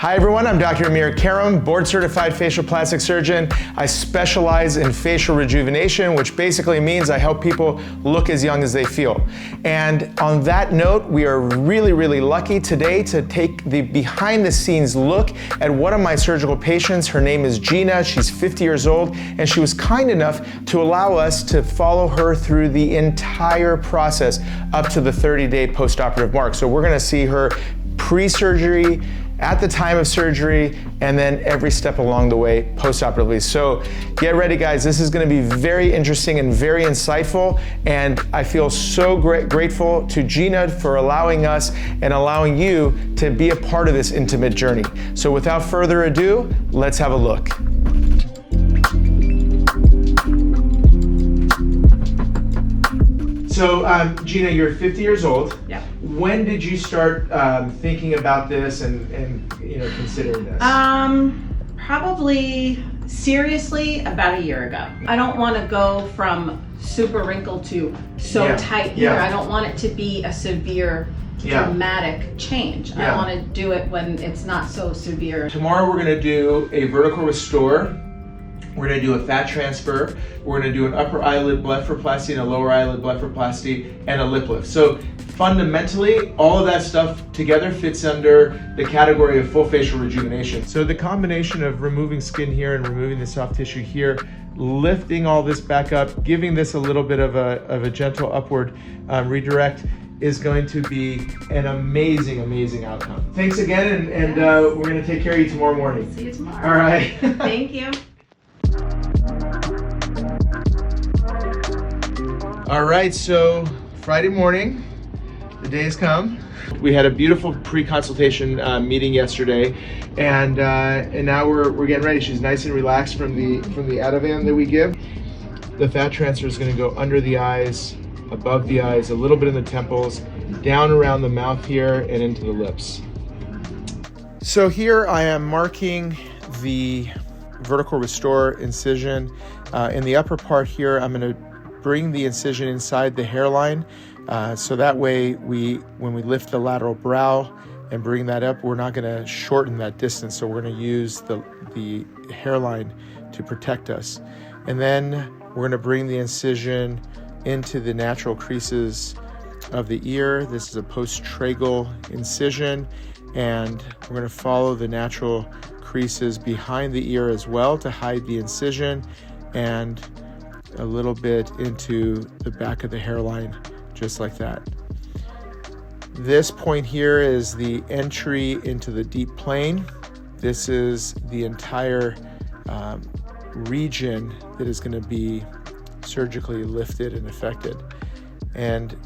Hi everyone, I'm Dr. Karam, board certified facial plastic surgeon. I specialize in facial rejuvenation, which basically means I help people look as young as they feel. And on that note, we are really lucky today to take the behind the scenes look at one of my surgical patients. Her name is Gina, she's 50 years old, and she was kind enough to allow us to follow her through the entire process up to the 30-day post-operative mark. So we're gonna see her pre-surgery, at the time of surgery, and then every step along the way post-operatively. So get ready guys, this is gonna be very interesting and very insightful, and I feel so grateful to Gina for allowing us and allowing you to be a part of this intimate journey. So without further ado, let's have a look. So Gina, you're 50 years old. Yeah. When did you start thinking about this and considering this? Probably seriously about a year ago. I don't want to go from super wrinkled to tight here. Yeah. I don't want it to be a severe, dramatic change. Yeah. I want to do it when it's not so severe. Tomorrow we're going to do a vertical restore. We're going to do a fat transfer. We're going to do an upper eyelid blepharoplasty and a lower eyelid blepharoplasty and a lip lift. So fundamentally, all of that stuff together fits under the category of full facial rejuvenation. So the combination of removing skin here and removing the soft tissue here, lifting all this back up, giving this a little bit of a gentle upward redirect is going to be an amazing outcome. Thanks again, and we're going to take care of you tomorrow morning. See you tomorrow. All right. Thank you. All right, so Friday morning, the day has come. We had a beautiful pre-consultation meeting yesterday, and now we're getting ready. She's nice and relaxed from the Ativan that we give. The fat transfer is going to go under the eyes, above the eyes, a little bit in the temples, down around the mouth here, and into the lips. So here I am marking the vertical restore incision. In the upper part here, I'm going to bring the incision inside the hairline, so that way when we lift the lateral brow and bring that up, we're not going to shorten that distance, so we're going to use the hairline to protect us. And then we're going to bring the incision into the natural creases of the ear. This is a post-tragal incision, and we're going to follow the natural creases behind the ear as well to hide the incision, and a little bit into the back of the hairline, just like that. This point here is the entry into the deep plane. This is the entire region that is going to be surgically lifted and affected. And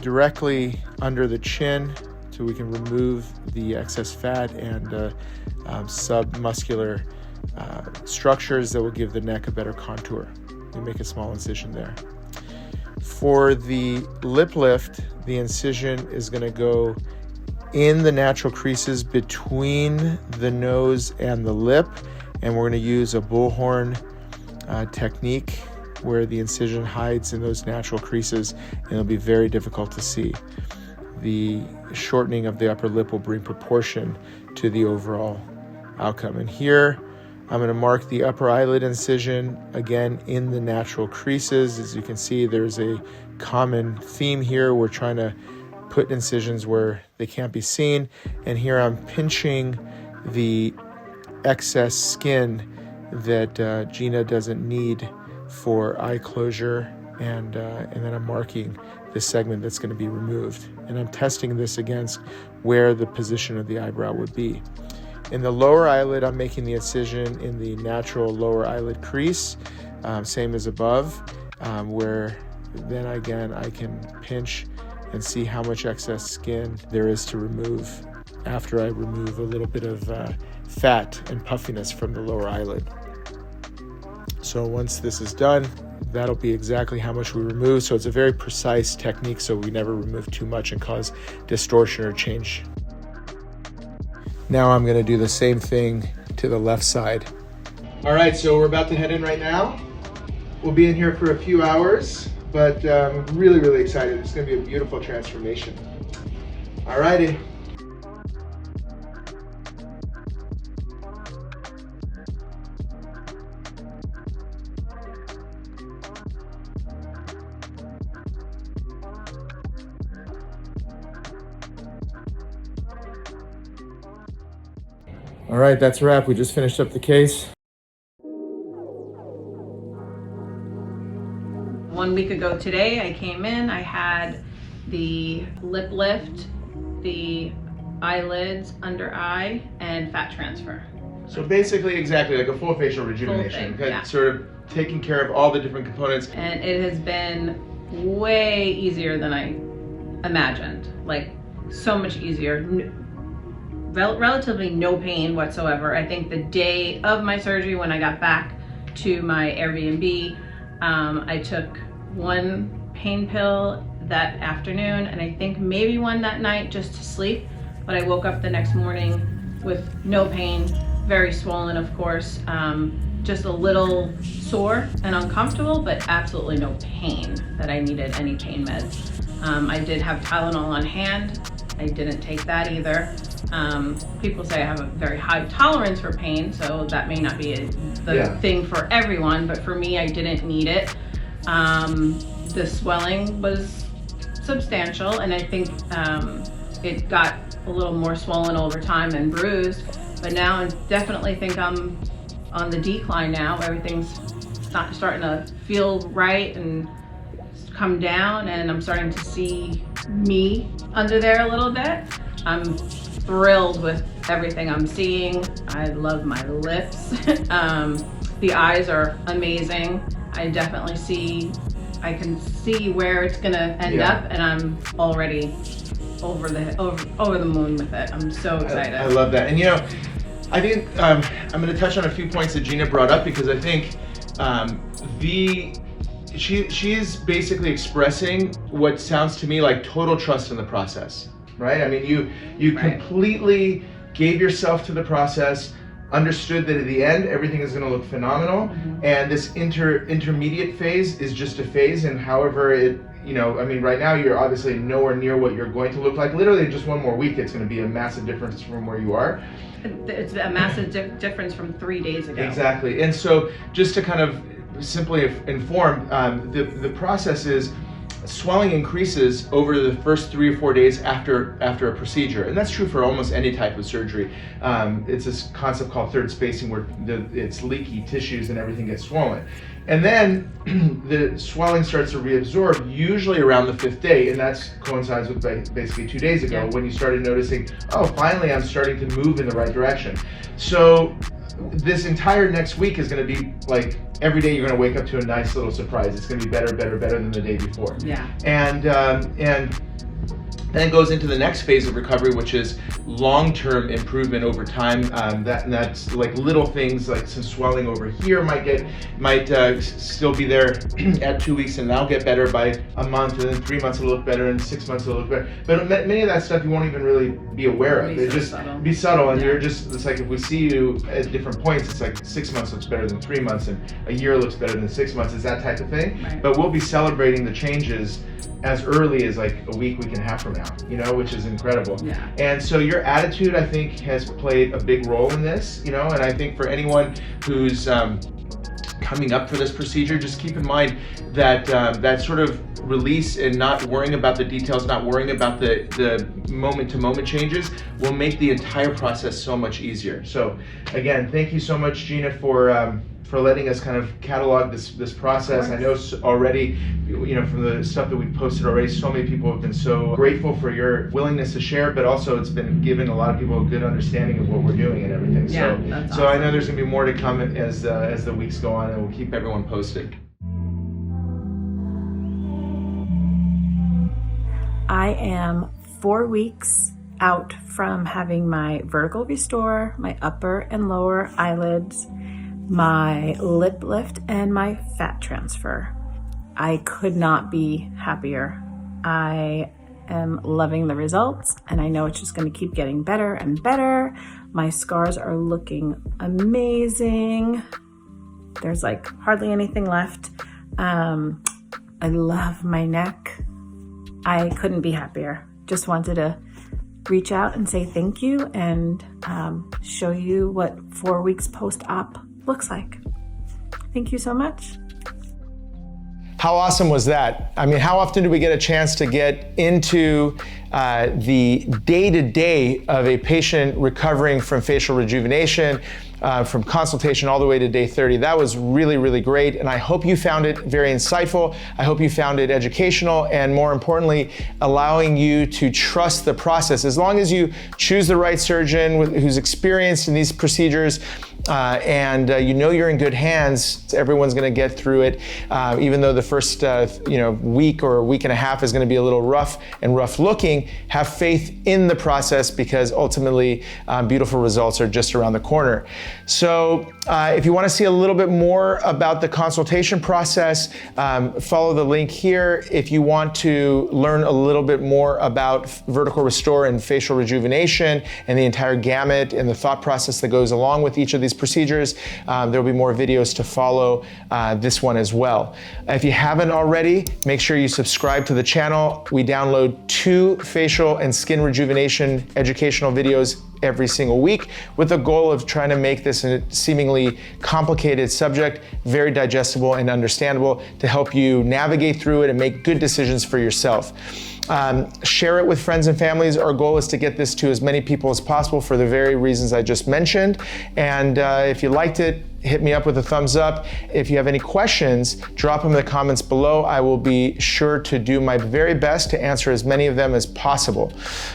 directly under the chin, so we can remove the excess fat and submuscular structures that will give the neck a better contour. We make a small incision there. For the lip lift, the incision is going to go in the natural creases between the nose and the lip, and we're going to use a bullhorn technique where the incision hides in those natural creases, and it'll be very difficult to see. The shortening of the upper lip will bring proportion to the overall outcome. And here I'm going to mark the upper eyelid incision again in the natural creases. As you can see, there's a common theme here. We're trying to put incisions where they can't be seen. And here I'm pinching the excess skin that Gina doesn't need for eye closure, and then I'm marking the segment that's going to be removed. And I'm testing this against where the position of the eyebrow would be. In the lower eyelid, I'm making the incision in the natural lower eyelid crease, same as above, where then again I can pinch and see how much excess skin there is to remove after I remove a little bit of fat and puffiness from the lower eyelid. So once this is done, that'll be exactly how much we remove. So it's a very precise technique, so we never remove too much and cause distortion or change. Now I'm going to do the same thing to the left side. All right, so we're about to head in right now. We'll be in here for a few hours, but I'm really excited. It's going to be a beautiful transformation. All righty. All right, that's a wrap. We just finished up the case. 1 week ago today, I came in, I had the lip lift, the eyelids, under eye, and fat transfer. So basically, exactly like a full facial rejuvenation. Full thing, yeah. Sort of taking care of all the different components. And it has been way easier than I imagined. Like, so much easier. Relatively no pain whatsoever. I think the day of my surgery, when I got back to my Airbnb, I took 1 pain pill that afternoon, and I think maybe 1 that night just to sleep. But I woke up the next morning with no pain, very swollen, of course, just a little sore and uncomfortable, but absolutely no pain that I needed any pain meds. I did have Tylenol on hand. I didn't take that either. People say I have a very high tolerance for pain, so that may not be the thing for everyone, but for me, I didn't need it. The swelling was substantial, and I think it got a little more swollen over time and bruised, but now I definitely think I'm on the decline now. Everything's starting to feel right and come down, and I'm starting to see me under there a little bit. I'm thrilled with everything I'm seeing. I love my lips. The eyes are amazing. I can see where it's gonna end up, and I'm already over the moon with it. I'm so excited. I love that. And I think I'm going to touch on a few points that Gina brought up, because I think she is basically expressing what sounds to me like total trust in the process, right? I mean, you completely gave yourself to the process, understood that at the end everything is going to look phenomenal, and this intermediate phase is just a phase, and however it, I mean, right now you're obviously nowhere near what you're going to look like. Literally just 1 more week, it's going to be a massive difference from where you are. It's a massive difference from 3 days ago. Exactly. And so just to kind of simply inform, the process is swelling increases over the first 3 or 4 days after a procedure, and that's true for almost any type of surgery. It's this concept called third spacing, where it's leaky tissues and everything gets swollen, and then the swelling starts to reabsorb usually around the 5th day, and that coincides with basically 2 days ago when you started noticing, oh, finally I'm starting to move in the right direction. So this entire next week is going to be like every day you're going to wake up to a nice little surprise. It's going to be better than the day before. Yeah. And then it goes into the next phase of recovery, which is long-term improvement over time. That's like little things, like some swelling over here might still be there at 2 weeks, and that'll get better by a month, and then 3 months it'll look better, and 6 months it'll look better. But many of that stuff you won't even really be aware of. It just be subtle, and you're just, it's like if we see you at different points, it's like 6 months looks better than 3 months, and a year looks better than 6 months. It's that type of thing. Right. But we'll be celebrating the changes as early as like a week and a half from now, which is incredible. Yeah. And so your attitude, I think, has played a big role in this, and I think for anyone who's coming up for this procedure, just keep in mind that that sort of release and not worrying about the details, not worrying about the moment-to-moment changes will make the entire process so much easier. So again, thank you so much, Gina, for letting us kind of catalog this process. I know already, from the stuff that we've posted already, so many people have been so grateful for your willingness to share, but also it's been giving a lot of people a good understanding of what we're doing and everything. Yeah, so that's so awesome. I know there's gonna be more to come as the weeks go on, and we'll keep everyone posted. I am 4 weeks out from having my vertical restore, my upper and lower eyelids, my lip lift, and my fat transfer. I could not be happier. I am loving the results, and I know it's just going to keep getting better and better. My scars are looking amazing. There's like hardly anything left. I love my neck. I couldn't be happier. Just wanted to reach out and say thank you and show you what 4 weeks post-op looks like. Thank you so much. How awesome was that? I mean, how often do we get a chance to get into the day-to-day of a patient recovering from facial rejuvenation, from consultation all the way to day 30. That was really, really great, and I hope you found it very insightful. I hope you found it educational, and more importantly, allowing you to trust the process. As long as you choose the right surgeon who's experienced in these procedures, and you know you're in good hands, everyone's going to get through it. Even though the first week or week and a half is going to be a little rough and rough looking, have faith in the process, because ultimately beautiful results are just around the corner. So if you want to see a little bit more about the consultation process, follow the link here. If you want to learn a little bit more about vertical restore and facial rejuvenation and the entire gamut and the thought process that goes along with each of these procedures, there will be more videos to follow this one as well. If you haven't already, make sure you subscribe to the channel. We download 2 facial and skin rejuvenation educational videos every single week, with the goal of trying to make this a seemingly complicated subject very digestible and understandable, to help you navigate through it and make good decisions for yourself. Share it with friends and families. Our goal is to get this to as many people as possible for the very reasons I just mentioned. And if you liked it, hit me up with a thumbs up. If you have any questions, drop them in the comments below. I will be sure to do my very best to answer as many of them as possible.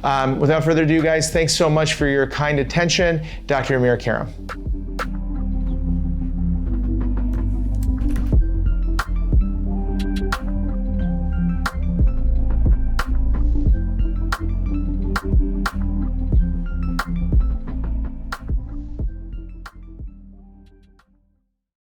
Without further ado, guys, thanks so much for your kind attention. Dr. Amir Karam.